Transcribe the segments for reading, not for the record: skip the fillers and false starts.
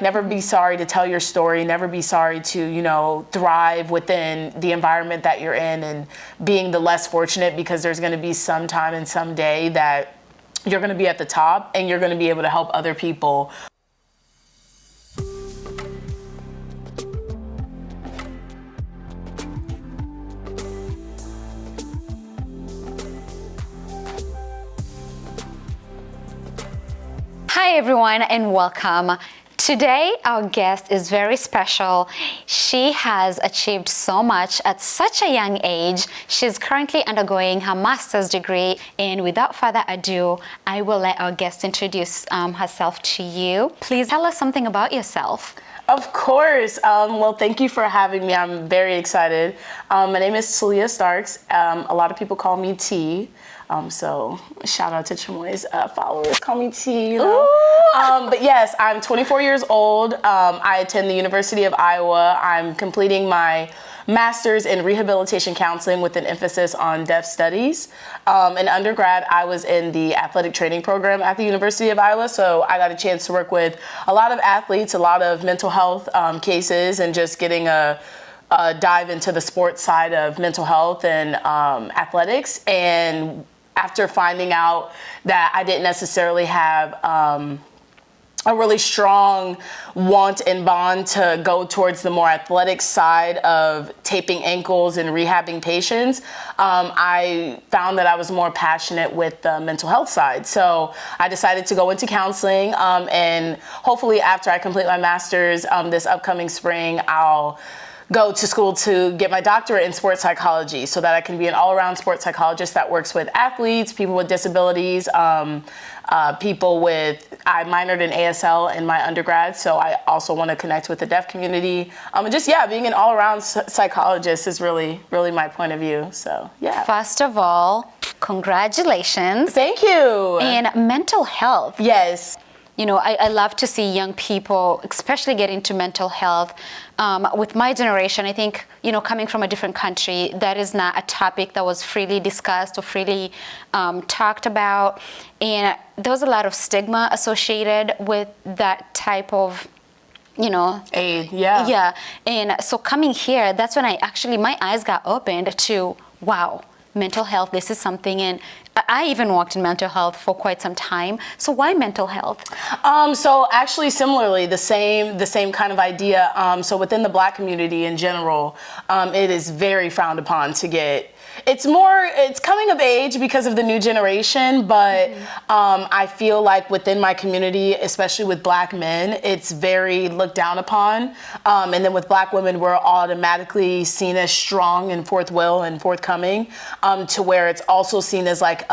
Never be sorry to tell your story. Never be sorry to, thrive within the environment that you're in and being the less fortunate, because there's going to be some time and some day that you're going to be at the top and you're going to be able to help other people. Hi everyone and welcome. Today our guest is very special. She has achieved so much at such a young age. She's currently undergoing her master's degree, and without further ado, I will let our guest introduce herself to you. Please tell us something about yourself. Of course. Well, thank you for having me. I'm very excited. My name is Talia Starks. A lot of people call me T. So shout out to Chamoy's followers. Call me T, But yes, I'm 24 years old. I attend the University of Iowa. I'm completing my master's in rehabilitation counseling with an emphasis on deaf studies. In undergrad, I was in the athletic training program at the University of Iowa. So I got a chance to work with a lot of athletes, a lot of mental health cases, and just getting a dive into the sports side of mental health and athletics. And after finding out that I didn't necessarily have a really strong want and bond to go towards the more athletic side of taping ankles and rehabbing patients, I found that I was more passionate with the mental health side. So I decided to go into counseling, and hopefully after I complete my master's this upcoming spring, I'll go to school to get my doctorate in sports psychology so that I can be an all-around sports psychologist that works with athletes, people with disabilities, I minored in ASL in my undergrad, so I also want to connect with the deaf community. And just, being an all-around psychologist is really, really my point of view, so yeah. First of all, congratulations. Thank you. And mental health. Yes. I love to see young people, especially get into mental health. With my generation, I think, coming from a different country, that is not a topic that was freely discussed or freely talked about. And there was a lot of stigma associated with that type of aid, yeah. Yeah. And so coming here, that's when my eyes got opened to, wow, mental health, this is something. And I even worked in mental health for quite some time. So why mental health? So actually, similarly, the same kind of idea. So within the Black community in general, it is very frowned upon to get. It's coming of age because of the new generation, but I feel like within my community, especially with Black men, it's very looked down upon. And then with Black women, we're automatically seen as strong and forthwell and forthcoming, to where it's also seen as like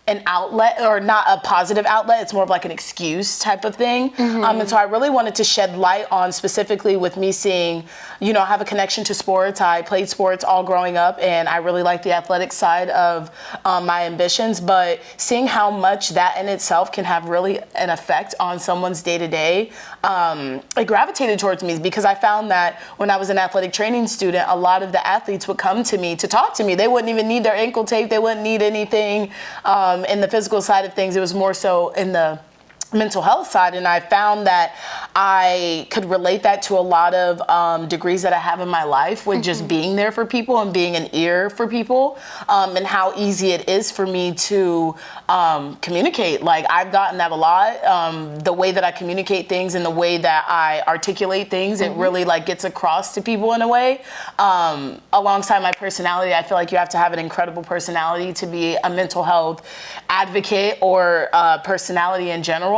an outlet, or not a positive outlet. It's more of like an excuse type of thing. And so I really wanted to shed light on, specifically with me seeing, I have a connection to sports. I played sports all growing up, and I really like the athletic side of my ambitions, but seeing how much that in itself can have really an effect on someone's day-to-day, it gravitated towards me, because I found that when I was an athletic training student, a lot of the athletes would come to me to talk to me. They wouldn't even need their ankle tape. They wouldn't need anything in the physical side of things. It was more so in the mental health side, and I found that I could relate that to a lot of degrees that I have in my life, with just being there for people and being an ear for people, and how easy it is for me to communicate. Like, I've gotten that a lot. The way that I communicate things and the way that I articulate things, it really gets across to people in a way. Alongside my personality, I feel like you have to have an incredible personality to be a mental health advocate, or personality in general.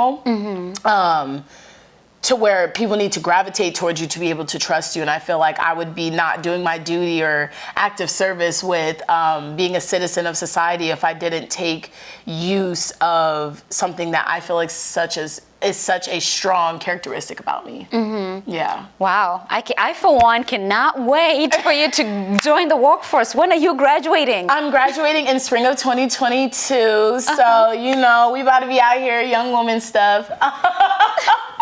To where people need to gravitate towards you to be able to trust you. And I feel like I would be not doing my duty or active service with being a citizen of society if I didn't take use of something that I feel like is such a strong characteristic about me. Yeah. Wow. I for one cannot wait for you to join the workforce. When are you graduating? I'm graduating in spring of 2022. So, we about to be out here, young woman stuff.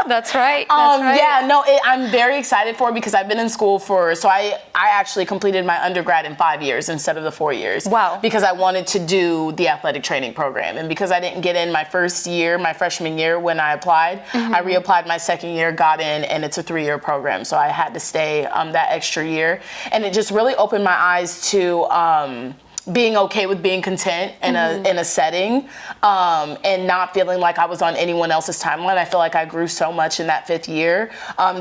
That's right. That's right. Yeah, no, I'm very excited for it because I've been in school so I actually completed my undergrad in 5 years instead of the 4 years. Wow. Because I wanted to do the athletic training program. And because I didn't get in my first year, my freshman year when I applied, I reapplied my second year, got in, and it's a 3-year program. So I had to stay that extra year. And it just really opened my eyes to being okay with being content in a setting, and not feeling like I was on anyone else's timeline. I feel like I grew so much in that 5th year,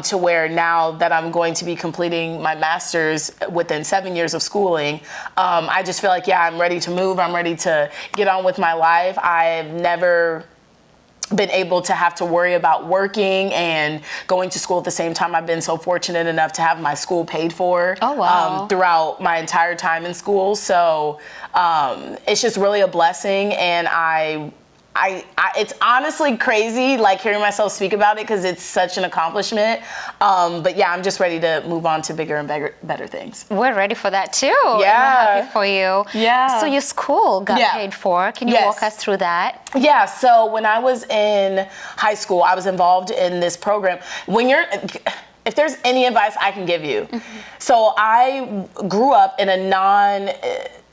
to where now that I'm going to be completing my master's within 7 years of schooling, I just feel like, yeah, I'm ready to move. I'm ready to get on with my life. I've never been able to have to worry about working and going to school at the same time. I've been so fortunate enough to have my school paid for throughout my entire time in school. So it's just really a blessing, and I it's honestly crazy, like, hearing myself speak about it because it's such an accomplishment. But yeah, I'm just ready to move on to bigger and better things. We're ready for that too. Yeah. And we're happy for you. Yeah. So your school got paid for. Can you walk us through that? Yeah. So when I was in high school, I was involved in this program. If there's any advice I can give you, so I grew up in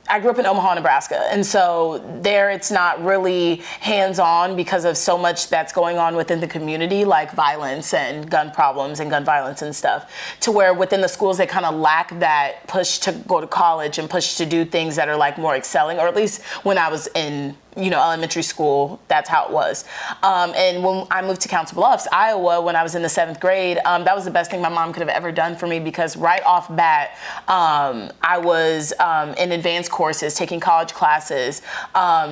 I grew up in Omaha, Nebraska, and so there it's not really hands-on because of so much that's going on within the community, like violence and gun problems and gun violence and stuff, to where within the schools they kind of lack that push to go to college and push to do things that are like more excelling, or at least when I was in elementary school, that's how it was. And when I moved to Council Bluffs, Iowa, when I was in the 7th grade, that was the best thing my mom could have ever done for me, because right off bat, I was in advanced courses, taking college classes,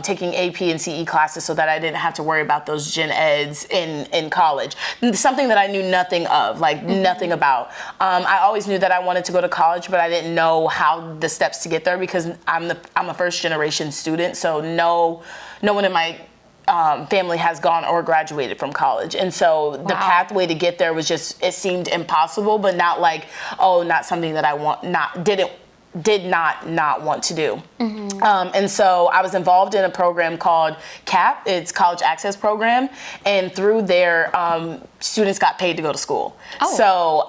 taking AP and CE classes so that I didn't have to worry about those gen eds in college. Something that I knew nothing of, like nothing about. I always knew that I wanted to go to college, but I didn't know how the steps to get there, because I'm a first generation student, so no one in my family has gone or graduated from college. And so the pathway to get there was just, it seemed impossible, but not like, not something that I did not want to do. And so I was involved in a program called CAP. It's College Access Program. And through there, students got paid to go to school. So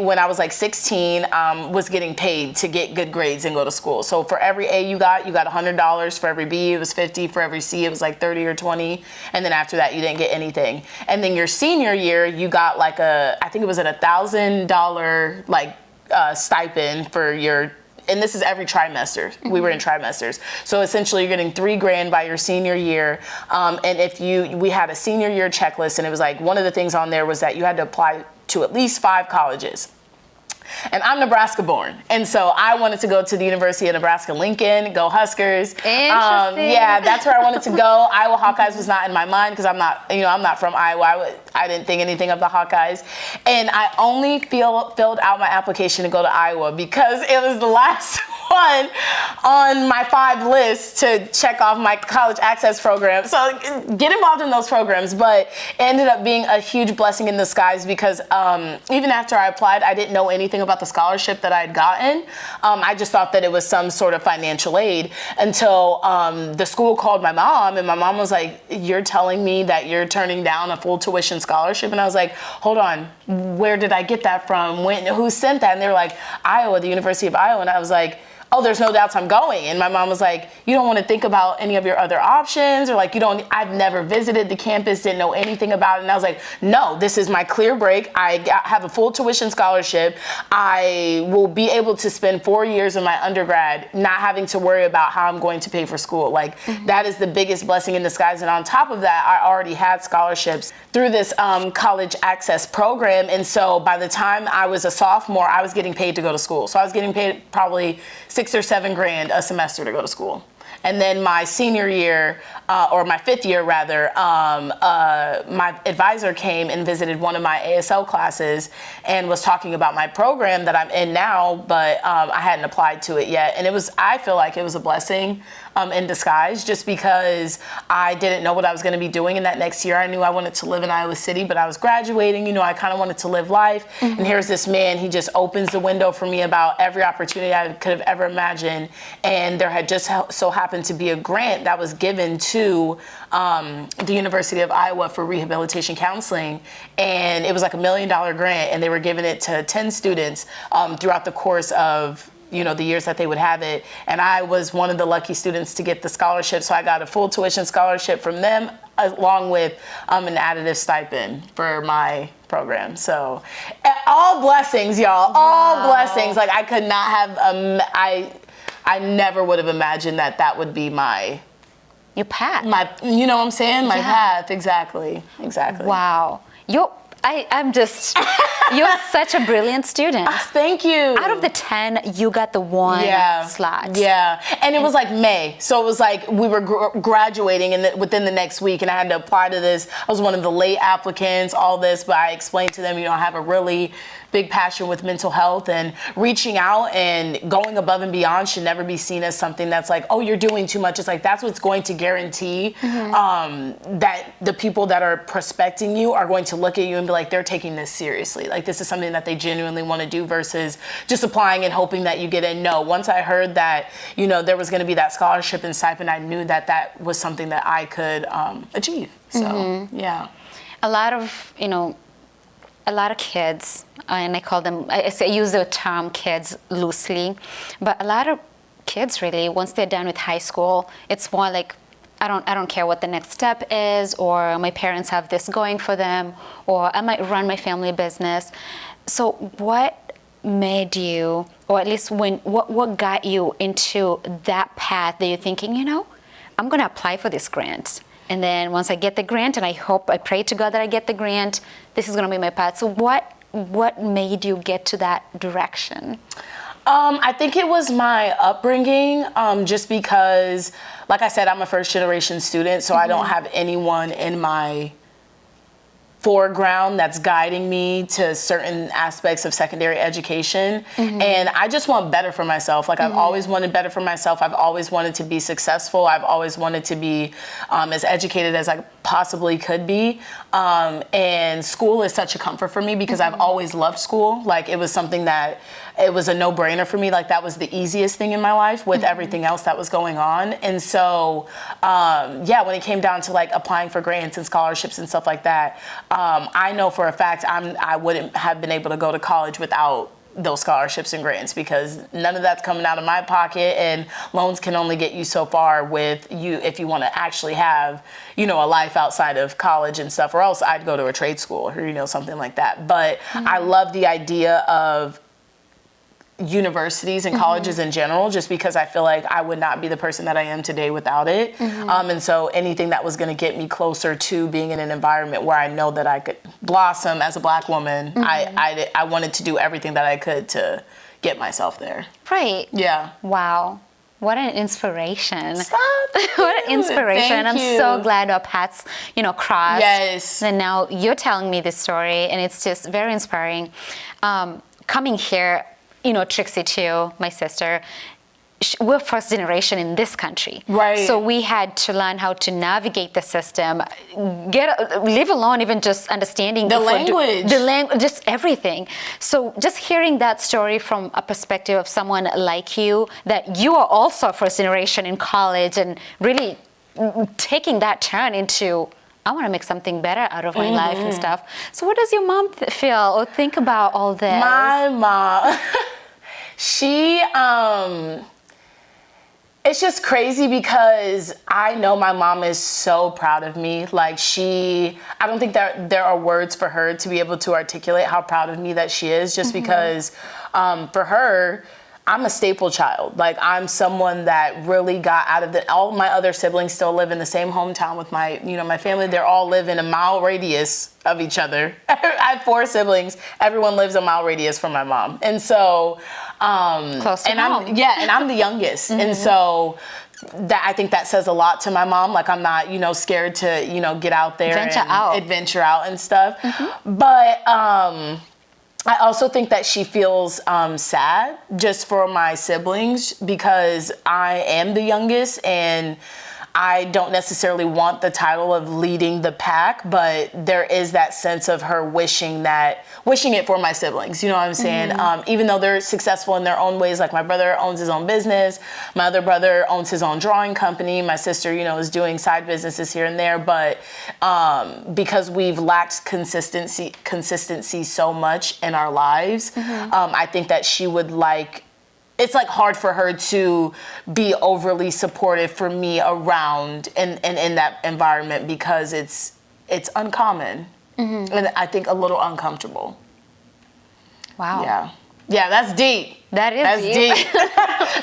when I was like 16, was getting paid to get good grades and go to school. So for every A you got $100. For every B, it was 50. For every C, it was like 30 or 20. And then after that, you didn't get anything. And then your senior year, you got like I think it was $1,000 like stipend for and this is every trimester. We were in trimesters. So essentially you're getting $3,000 by your senior year. And we had a senior year checklist, and it was like, one of the things on there was that you had to apply to at least 5 colleges. And I'm Nebraska born, and so I wanted to go to the University of Nebraska-Lincoln, go Huskers. Interesting. Yeah, that's where I wanted to go. Iowa Hawkeyes was not in my mind because I'm not from Iowa. I didn't think anything of the Hawkeyes, and I only filled out my application to go to Iowa because it was the last one on my 5 list to check off my college access program. So get involved in those programs, but it ended up being a huge blessing in disguise because even after I applied, I didn't know anything about the scholarship that I had gotten. I just thought that it was some sort of financial aid until the school called my mom, and my mom was like, "You're telling me that you're turning down a full tuition scholarship?" And I was like, "Hold on, where did I get that from? Who sent that?" And they were like, "Iowa, the University of Iowa." And I was like, "Oh, there's no doubts I'm going." And my mom was like, "You don't want to think about any of your other options?" Or like, I've never visited the campus, didn't know anything about it. And I was like, "No, this is my clear break. I have a full tuition scholarship. I will be able to spend 4 years of my undergrad not having to worry about how I'm going to pay for school." Like, that is the biggest blessing in disguise. And on top of that, I already had scholarships through this college access program. And so by the time I was a sophomore, I was getting paid to go to school. So I was getting paid probably $6,000 or $7,000 a semester to go to school. And then my senior year, or my 5th year rather, my advisor came and visited one of my ASL classes and was talking about my program that I'm in now, but I hadn't applied to it yet. And I feel like it was a blessing in disguise, just because I didn't know what I was going to be doing in that next year. I knew I wanted to live in Iowa City, but I was graduating, I kind of wanted to live life. And here's this man, he just opens the window for me about every opportunity I could have ever imagined. And there had just so happened happened to be a grant that was given to the University of Iowa for rehabilitation counseling. And it was like $1 million grant, and they were giving it to 10 students throughout the course of the years that they would have it. And I was one of the lucky students to get the scholarship. So I got a full tuition scholarship from them, along with an additive stipend for my program. So all blessings, y'all, all blessings. Like I could not have, I never would have imagined that would be your path. You know what I'm saying? My path, exactly. Wow. I'm just, you're such a brilliant student. Thank you. Out of the 10, you got the one slot. Yeah, and it was like May. So it was like we were graduating within the next week, and I had to apply to this. I was one of the late applicants, all this, but I explained to them, I have a really big passion with mental health, and reaching out and going above and beyond should never be seen as something that's like, oh, you're doing too much. It's like, that's what's going to guarantee that the people that are prospecting you are going to look at you and be like, they're taking this seriously. Like, this is something that they genuinely want to do versus just applying and hoping that you get in. No, once I heard that, there was going to be that scholarship and stipend, I knew that was something that I could achieve. So, yeah. A lot of kids, and I use the term kids loosely, but a lot of kids really, once they're done with high school, it's more like, I don't care what the next step is, or my parents have this going for them, or I might run my family business. So what made you, or at least what got you into that path that you're thinking, I'm going to apply for this grant? And then once I get the grant, and I pray to God that I get the grant, this is going to be my path. So what made you get to that direction? I think it was my upbringing, just because, like I said, I'm a first generation student, so I don't have anyone in my foreground that's guiding me to certain aspects of secondary education. And I just want better for myself. Like, I've always wanted better for myself. I've always wanted to be successful. I've always wanted to be as educated as I possibly could be. And school is such a comfort for me because I've always loved school. Like, it was something that it was a no-brainer for me. Like, that was the easiest thing in my life with everything else that was going on. And so, when it came down to like applying for grants and scholarships and stuff like that, I know for a fact I wouldn't have been able to go to college without those scholarships and grants, because none of that's coming out of my pocket, and loans can only get you so far with you if you want to actually have, a life outside of college and stuff, or else I'd go to a trade school or, something like that. But I love the idea of universities and colleges in general, just because I feel like I would not be the person that I am today without it. And so anything that was going to get me closer to being in an environment where I know that I could blossom as a Black woman, I wanted to do everything that I could to get myself there. Right. Yeah. Wow. What an inspiration. Stop. What an inspiration. I'm so glad our paths, crossed. Yes. And now you're telling me this story, and it's just very inspiring. Coming here, Trixie too, my sister, we're first generation in this country. Right. So we had to learn how to navigate the system, live alone, even just understanding the language, just everything. So just hearing that story from a perspective of someone like you, that you are also first generation in college, and really taking that turn into, I want to make something better out of my life and stuff. So what does your mom feel or think about all this? My mom, she, it's just crazy because I know my mom is so proud of me. Like, I don't think that there are words for her to be able to articulate how proud of me that she is, just because for her, I'm a staple child. Like, I'm someone that really got out of all my other siblings still live in the same hometown with my family. They all live in a mile radius of each other. I have 4 siblings. Everyone lives a mile radius from my mom. And so, close to home. And I'm the youngest. And so I think that says a lot to my mom. Like, I'm not, scared to, get out there adventure out and stuff. But, I also think that she feels sad just for my siblings, because I am the youngest, and I don't necessarily want the title of leading the pack, but there is that sense of her wishing it for my siblings. You know what I'm saying? Even though they're successful in their own ways, like my brother owns his own business, my other brother owns his own drawing company, my sister, is doing side businesses here and there, but because we've lacked consistency so much in our lives, I think that she would it's hard for her to be overly supportive for me around and in that environment because it's uncommon and I think a little uncomfortable. Wow. Yeah, that's deep. That's deep.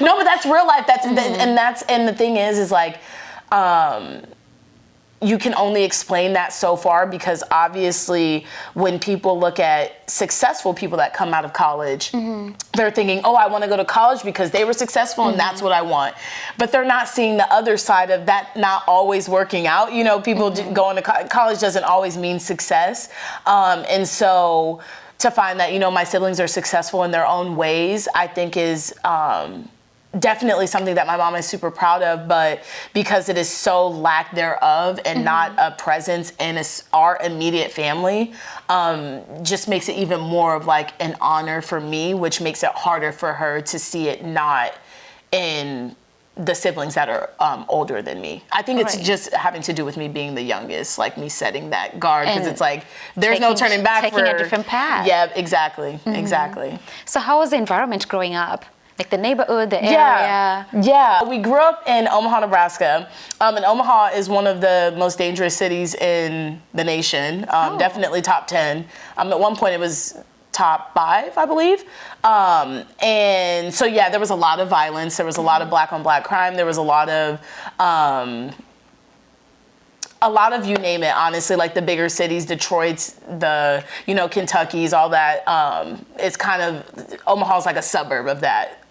No, but that's real life. And the thing is you can only explain that so far because obviously when people look at successful people that come out of college, they're thinking, oh, I want to go to college because they were successful and that's what I want. But they're not seeing the other side of that not always working out. People going to college doesn't always mean success. And so to find that, my siblings are successful in their own ways, I think is definitely something that my mom is super proud of, but because it is so lack thereof and not a presence in our immediate family, just makes it even more of an honor for me, which makes it harder for her to see it not in the siblings that are older than me. I think it's just having to do with me being the youngest, me setting that guard, because it's there's no turning back. Taking a different path. Yeah, exactly. So how was the environment growing up? The neighborhood, the area? Yeah. We grew up in Omaha, Nebraska. And Omaha is one of the most dangerous cities in the nation. Definitely top 10. At one point it was top 5, I believe. And so, there was a lot of violence. There was a lot of black on black crime. There was a lot of you name it, honestly, the bigger cities, Detroit's, the, Kentucky's, all that. It's kind of, Omaha's a suburb of that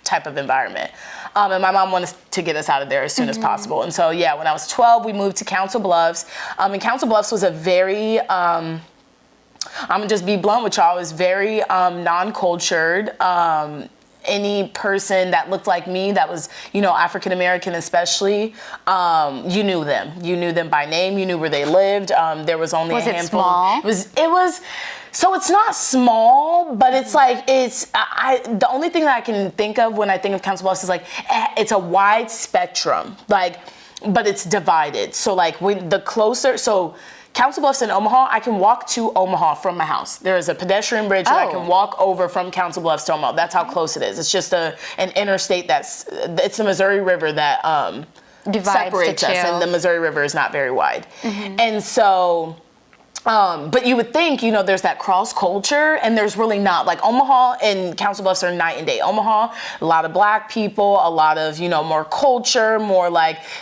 type of environment. And my mom wanted to get us out of there as soon as possible. And so, when I was 12, we moved to Council Bluffs. And Council Bluffs was a very, I'm gonna just be blunt with y'all, it was very non-cultured. Any person that looked like me that was, African American especially, you knew them. You knew them by name. You knew where they lived. There was only a handful. Small? It was. So it's not small, but it's the only thing that I can think of when I think of Council Bluffs is it's a wide spectrum, but it's divided. So Council Bluffs in Omaha, I can walk to Omaha from my house. There is a pedestrian bridge that I can walk over from Council Bluffs to Omaha. That's how close it is. It's just an interstate it's the Missouri River that separates us, and the Missouri River is not very wide. And so, but you would think, there's that cross culture, and there's really not. Omaha and Council Bluffs are night and day. Omaha, a lot of black people, a lot of, more culture, more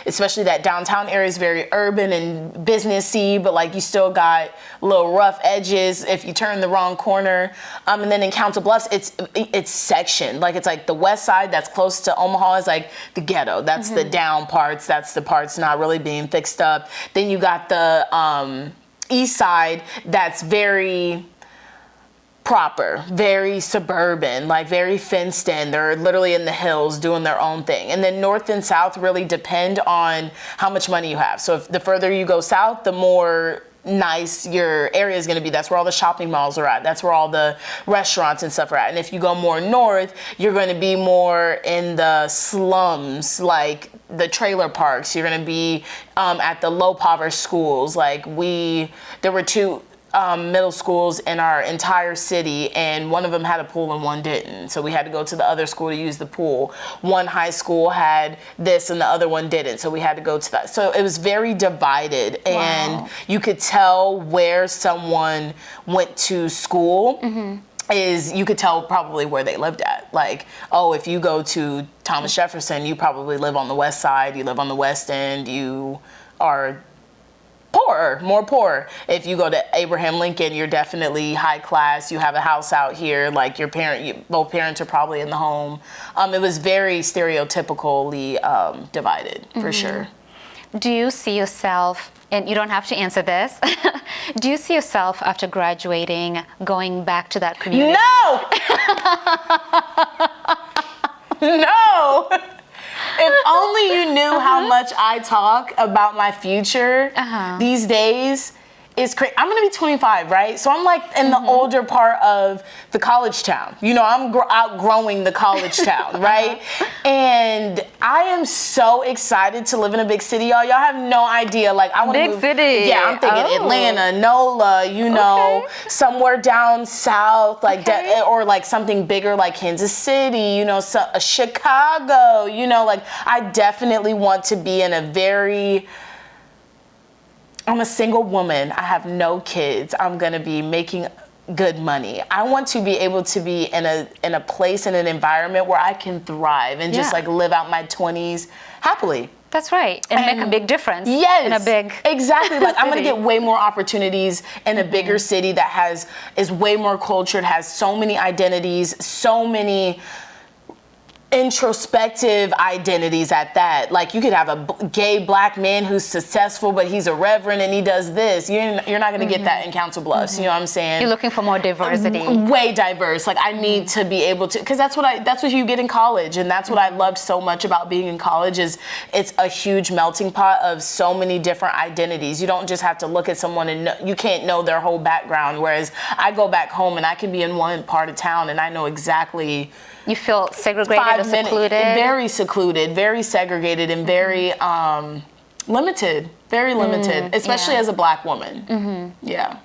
especially that downtown area is very urban and businessy, but you still got little rough edges if you turn the wrong corner. And then in Council Bluffs, it's sectioned. It's the west side that's close to Omaha is the ghetto. That's the down parts. That's the parts not really being fixed up. Then you got the east side that's very proper, very suburban, very fenced in. They're literally in the hills doing their own thing. And then north and south really depend on how much money you have. So if the further you go south, the more nice your area is going to be. That's where all the shopping malls are at. That's where all the restaurants and stuff are at. And if you go more north, you're going to be more in the slums, the trailer parks. You're going to be at the low poverty schools. There were 2 middle schools in our entire city, and one of them had a pool and one didn't. So we had to go to the other school to use the pool. One high school had this and the other one didn't. So we had to go to that. So it was very divided. Wow. And you could tell where someone went to school. Is you could tell probably where they lived at. If you go to Thomas Jefferson, you probably live on the west side, you live on the west end, you are more poor. If you go to Abraham Lincoln, you're definitely high class. You have a house out here. Both parents are probably in the home. It was very stereotypically divided, for sure. Do you see yourself, and you don't have to answer this, do you see yourself after graduating going back to that community? No! No! If only you knew how much I talk about my future these days. It's crazy. I'm gonna be 25, right? So I'm like in the older part of the college town. You know, I'm outgrowing the college town, right? And I am so excited to live in a big city, y'all. Y'all have no idea. Like, I want to move. Big city. Yeah, I'm thinking Atlanta, NOLA, you know, somewhere down south, like or like something bigger like Kansas City, you know, Chicago, you know, like I definitely want to be in a very I'm a single woman. I have no kids. I'm going to be making good money. I want to be able to be in a place, in an environment where I can thrive and just like live out my 20s happily. That's right. And make a big difference. Yes. In a big exactly. Like I'm going to get way more opportunities in a bigger city that is way more cultured, has so many identities, so many introspective identities at that. Like you could have a gay black man who's successful, but he's a reverend and he does this. You're not going to get that in Council Bluffs. You know what I'm saying? You're looking for more diversity. Way diverse. Like I need to be able to, because that's what you get in college, and that's what I loved so much about being in college is it's a huge melting pot of so many different identities. You don't just have to look at someone and you can't know their whole background. Whereas I go back home and I can be in one part of town and I know exactly. You feel segregated or secluded? Very secluded, very segregated, and very limited. Very limited, especially as a black woman. Yeah.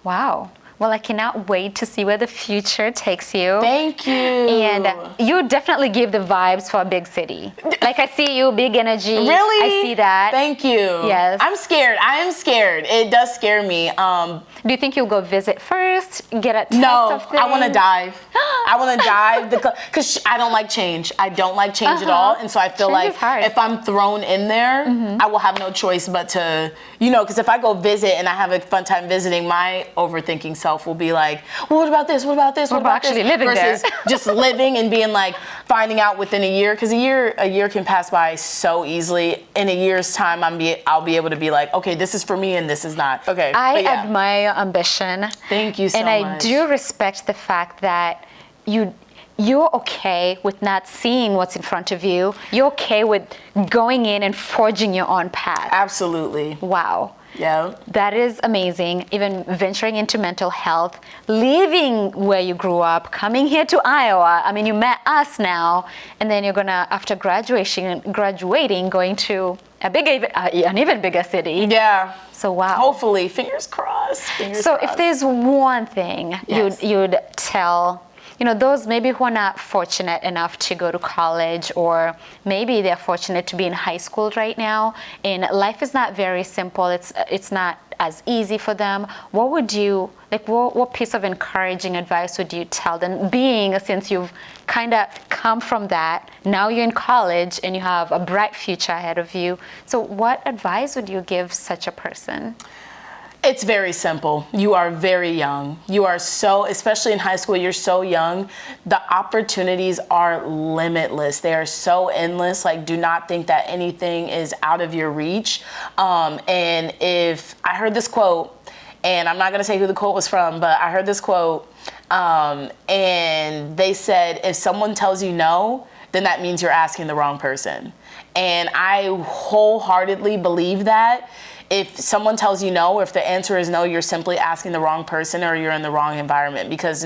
Wow. Well, I cannot wait to see where the future takes you. Thank you. And you definitely give the vibes for a big city. Like I see you, big energy. Really? I see that. Thank you. Yes. I'm scared. I am scared. It does scare me. Do you think you'll go visit first, get a taste of things? I want to dive. I want to dive because I don't like change. I don't like change at all. And so I feel Change is hard. like if I'm thrown in there, I will have no choice but to, because if I go visit and I have a fun time visiting, my overthinking self will be like, well, what about this? What about this? What about actually this? living versus there? just living and being like finding out within a year, because a year can pass by so easily. In a year's time, I'll be able to be like, okay, this is for me and this is not. Okay. I admire your ambition. Thank you so much. And I do respect the fact that you're okay with not seeing what's in front of you. You're okay with going in and forging your own path. Absolutely. Wow. Yeah. That is amazing. Even venturing into mental health, leaving where you grew up, coming here to Iowa. I mean, you met us now, and then you're gonna, after graduating, going to an even bigger city. Yeah. So wow. Hopefully, fingers crossed. So if there's one thing you'd tell, those maybe who are not fortunate enough to go to college, or maybe they're fortunate to be in high school right now, and life is not very simple. It's not as easy for them. What would you what piece of encouraging advice would you tell them? Since you've kind of come from that, now you're in college and you have a bright future ahead of you. So what advice would you give such a person? It's very simple. You are very young. You are especially in high school, you're so young. The opportunities are limitless. They are so endless. Like, do not think that anything is out of your reach. And if I heard this quote, and I'm not going to say who the quote was from, but I heard this quote, and they said, if someone tells you no, then that means you're asking the wrong person. And I wholeheartedly believe that. If someone tells you no, or if the answer is no, you're simply asking the wrong person, or you're in the wrong environment, because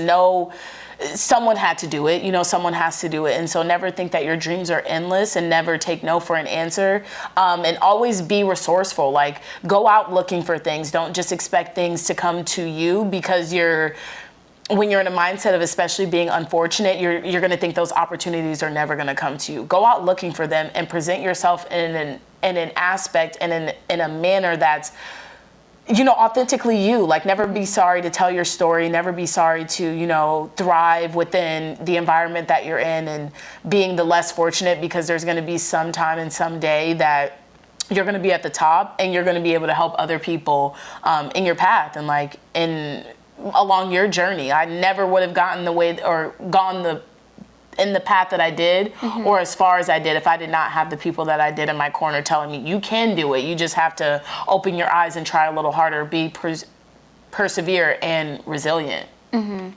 someone had to do it. Someone has to do it. And so never think that your dreams are endless, and never take no for an answer. And always be resourceful. Like, go out looking for things. Don't just expect things to come to you, because when you're in a mindset of especially being unfortunate, you're going to think those opportunities are never going to come to you. Go out looking for them and present yourself in an aspect and in a manner that's, authentically you. Like, never be sorry to tell your story. Never be sorry to, thrive within the environment that you're in, and being the less fortunate, because there's going to be some time and some day that you're going to be at the top, and you're going to be able to help other people in your path and along your journey. I never would have gotten the way or gone in the path that I did, or as far as I did, if I did not have the people that I did in my corner telling me, you can do it. You just have to open your eyes and try a little harder, be persevere and resilient.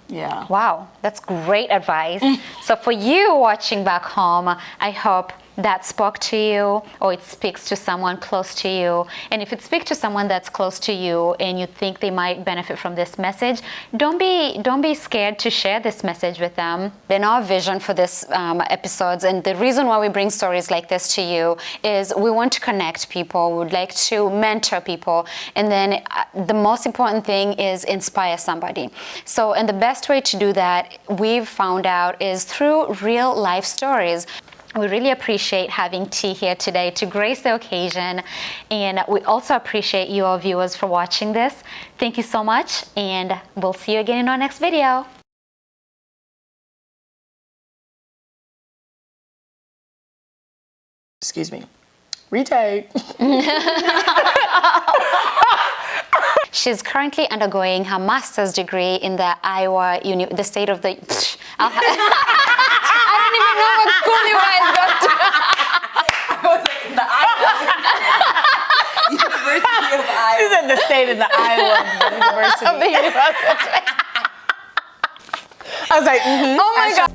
Yeah. Wow, that's great advice. So for you watching back home, I hope that spoke to you, or it speaks to someone close to you. And if it speaks to someone that's close to you and you think they might benefit from this message, don't be scared to share this message with them. Then our vision for this episodes, and the reason why we bring stories like this to you, is we want to connect people. We would like to mentor people, and then the most important thing is inspire somebody. So, and the best way to do that, we've found out, is through real life stories. We really appreciate having T here today to grace the occasion, and we also appreciate you all viewers for watching this. Thank you so much, and we'll see you again in our next video. Excuse me. Retake. She's currently undergoing her master's degree in the the state of the... I don't even know what school you guys go to. I was like, in the Iowa. University of Iowa. She's in the state of the Iowa University. Of the university. I was like, mm-hmm. Oh my God.